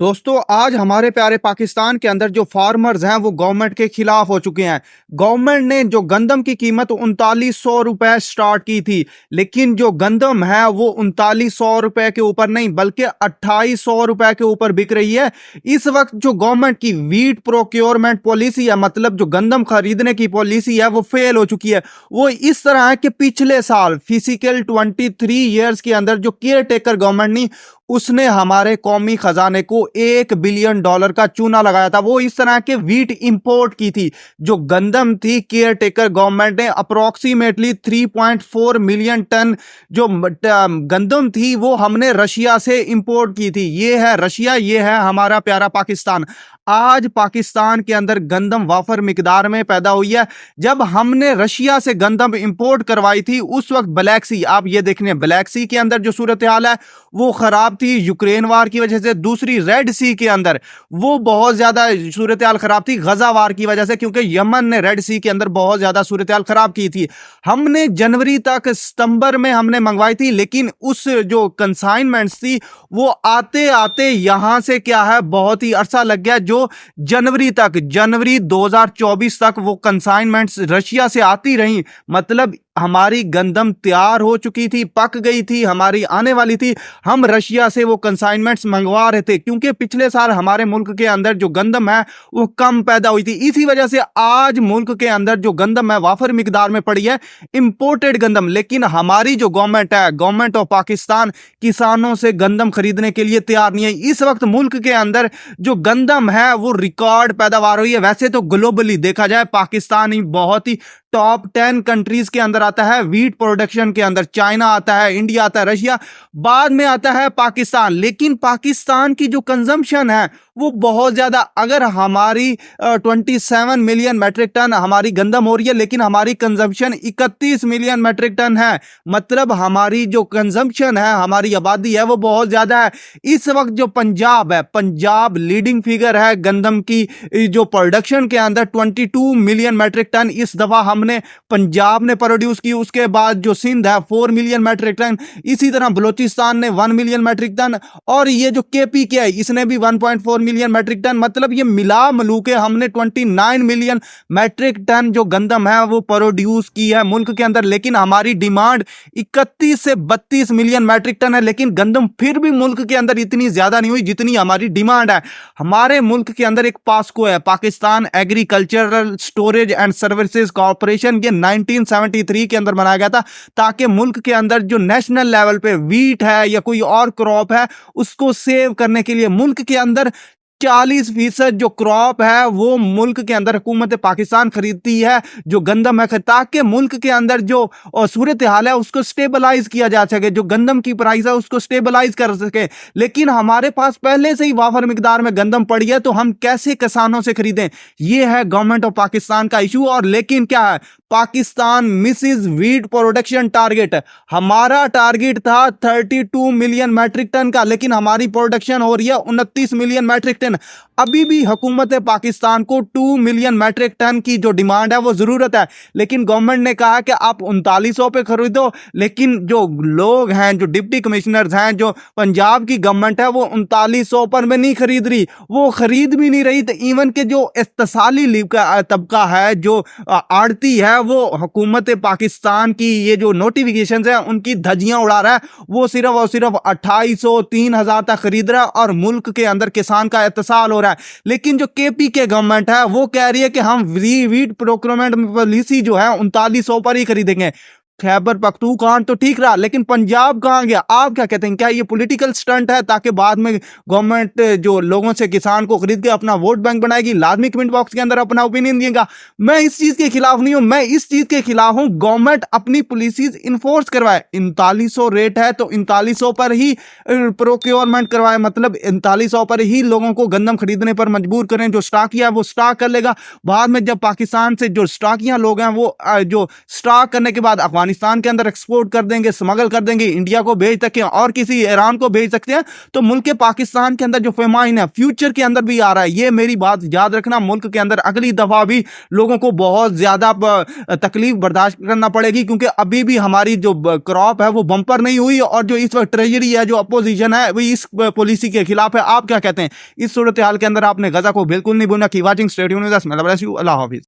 दोस्तों आज हमारे प्यारे पाकिस्तान के अंदर जो फार्मर्स हैं वो गवर्नमेंट के खिलाफ हो चुके हैं। गवर्नमेंट ने जो गंदम की कीमत 3900 रुपए स्टार्ट की थी, लेकिन जो गंदम है वो 3900 रुपए के ऊपर नहीं बल्कि 2800 रुपए के ऊपर बिक रही है। इस वक्त जो गवर्नमेंट की वीट प्रोक्योरमेंट पॉलिसी है, मतलब जो गंदम खरीदने की पॉलिसी है, वो फेल हो चुकी है। वो इस तरह है कि पिछले साल फिजिकल 23 ईयर्स के अंदर जो केयर टेकर गवर्नमेंट नहीं, उसने हमारे कौमी खजाने को $1 बिलियन का चूना लगाया था। वो इस तरह के वीट इंपोर्ट की थी। जो गंदम थी, केयर टेकर गवर्नमेंट ने अप्रोक्सीमेटली 3.4 मिलियन टन जो गंदम थी वो हमने रशिया से इंपोर्ट की थी। ये है रशिया, ये है हमारा प्यारा पाकिस्तान। आज पाकिस्तान के अंदर गंदम वाफर मिकदार में पैदा हुई है। जब हमने रशिया से गंदम इंपोर्ट करवाई थी उस वक्त ब्लैक सी, आप ये देखने ब्लैक सी के अंदर जो सूरत हाल है वो खराब थी यूक्रेन वार की वजह से। दूसरी रेड सी के अंदर वो बहुत ज्यादा सूरत हाल खराब थी गजा वार की वजह से, क्योंकि यमन ने रेड सी के अंदर बहुत ज्यादा सूरत हाल खराब की थी। हमने जनवरी तक सितंबर में हमने मंगवाई थी, लेकिन उस जो कंसाइनमेंट्स थी वो आते आते यहां से क्या है बहुत ही अरसा लग गया। जो जनवरी 2024 तक वो कंसाइनमेंट्स रशिया से आती रही, मतलब हमारी गंदम तैयार हो चुकी थी, पक गई थी, हमारी आने वाली थी। हम रशिया से वो कंसाइनमेंट्स मंगवा रहे थे क्योंकि पिछले साल हमारे मुल्क के अंदर जो गंदम है वो कम पैदा हुई थी। इसी वजह से आज मुल्क के अंदर जो गंदम है वाफर मिकदार में पड़ी है, इंपोर्टेड गंदम। लेकिन हमारी जो गवर्नमेंट है, गवर्नमेंट ऑफ पाकिस्तान, किसानों से गंदम खरीदने के लिए तैयार नहीं है। इस वक्त मुल्क के अंदर जो गंदम है वो रिकॉर्ड पैदावार हुई है। वैसे तो ग्लोबली देखा जाए पाकिस्तान ही बहुत ही टॉप 10 कंट्रीज के अंदर आता है वीट प्रोडक्शन के अंदर। चाइना आता है, इंडिया आता है, रशिया, बाद में आता है पाकिस्तान। लेकिन पाकिस्तान की जो कंजम्पशन है वो बहुत ज्यादा, अगर हमारी 27 मिलियन मैट्रिक टन हमारी गंदम हो रही है, लेकिन हमारी कंजम्पशन 31 मिलियन मैट्रिक टन है। मतलब हमारी जो कंजम्पशन है, हमारी आबादी है वो बहुत ज्यादा है। इस वक्त जो पंजाब है, पंजाब लीडिंग फिगर है गंदम की जो प्रोडक्शन के अंदर 22 मिलियन मैट्रिक टन इस दफा हमने पंजाब ने प्रोड्यूस की। उसके बाद जो सिंध है 4 मिलियन मैट्रिक टन, इसी तरह बलोचिस्तान ने 1 मिलियन मैट्रिक टन, और ये जो केपी के है इसने भी 1.4 मिलियन मैट्रिक टन। मतलब ये मिला मिलू के हमने 29 मिलियन मैट्रिक टन जो गंदम है वो प्रोड्यूस की है मुल्क के अंदर। लेकिन हमारी डिमांड 31 से 32 मिलियन मैट्रिक टन है, लेकिन गंदम फिर भी मुल्क के अंदर इतनी ज्यादा नहीं हुई जितनी हमारी डिमांड है। हमारे मुल्क के अंदर एक पास्को है, Pakistan agricultural storage and services corporation, ये 1973 के अंदर बनाया गया था ताकि मुल्क के अंदर जो नेशनल लेवल पे वीट है या कोई और क्रॉप है उसको सेव करने के लिए मुल्क के अंदर 40% जो क्रॉप है वो मुल्क के अंदर हुकूमत पाकिस्तान खरीदती है, जो गंदम है, ताकि मुल्क के अंदर जो सूरत हाल है उसको स्टेबलाइज किया जा सके, जो गंदम की प्राइस है उसको स्टेबलाइज कर सके। लेकिन हमारे पास पहले से ही वाफर मिकदार में गंदम पड़ी है, तो हम कैसे किसानों से खरीदें? ये है गवर्नमेंट ऑफ पाकिस्तान का इशू। और लेकिन क्या है, Pakistan Mrs wheat production target. हमारा टारगेट था 32 मिलियन मैट्रिक टन का, लेकिन हमारी प्रोडक्शन हो रही है 29 मिलियन मैट्रिक टन। अभी भी हुकूमत पाकिस्तान को 2 मिलियन मैट्रिक टन की जो डिमांड है वो जरूरत है, लेकिन गवर्नमेंट ने कहा कि आप 3900 पे खरीदो। लेकिन जो लोग हैं, जो डिप्टी कमिश्नर्स हैं, जो पंजाब की गवर्नमेंट है, वो 3900 पर में नहीं खरीद रही, वो खरीद भी नहीं रही। तो इवन के जो इस्तेसाली तबका है, जो आड़ती है, वो हुकूमत पाकिस्तान की ये जो नोटिफिकेशन है उनकी धज्जियां उड़ा रहा है। वो सिर्फ और सिर्फ 2800 3000 तक खरीद रहा है और मुल्क के अंदर किसान का इत्तेसाल हो रहा है। लेकिन जो केपी के गवर्नमेंट है वो कह रही है कि हम वीट प्रोक्योरमेंट पॉलिसी जो है 3900 पर ही खरीदेंगे। खैबर पख्तूनख्वा तो ठीक रहा, लेकिन पंजाब कहां गया? आप क्या कहते हैं? क्या ये पॉलिटिकल स्टंट है ताकि बाद में गवर्नमेंट जो लोगों से किसान को खरीद के अपना वोट बैंक बनाएगी? लाजमी कमेंट बॉक्स के अंदर अपना ओपिनियन दिएगा। मैं इस चीज के खिलाफ नहीं हूं, मैं इस चीज के खिलाफ हूं गवर्नमेंट अपनी पॉलिसीज इन्फोर्स करवाए। 3900 रेट है तो 3900 पर ही प्रोक्योरमेंट करवाए, मतलब 3900 पर ही लोगों को गंदम खरीदने पर मजबूर करें। जो स्टॉकिया है वो स्टॉक कर लेगा, बाद में जब पाकिस्तान से जो स्टॉकिया लोग हैं वो जो स्टॉक करने के बाद अफगानिस्तान अफगानिस्तान के अंदर एक्सपोर्ट कर देंगे, स्मगल कर देंगे, इंडिया को भेज सकते हैं और किसी ईरान को भेज सकते हैं, तो मुल्क के पाकिस्तान के अंदर जो फेमाइन है फ्यूचर के अंदर भी आ रहा है। ये मेरी बात याद रखना, मुल्क के अंदर अगली दफा भी लोगों को बहुत ज्यादा तकलीफ बर्दाश्त करना पड़ेगी, क्योंकि अभी भी हमारी जो क्रॉप है वो बंपर नहीं हुई, और जो इस वक्त ट्रेजरी है, जो अपोजिशन है, वो इस पॉलिसी के खिलाफ है। आप क्या कहते हैं इस सूरत हाल के अंदर? आपने गजा को बिल्कुल नहीं भूलना। की watching, stay tuned with us. Allah Hafiz.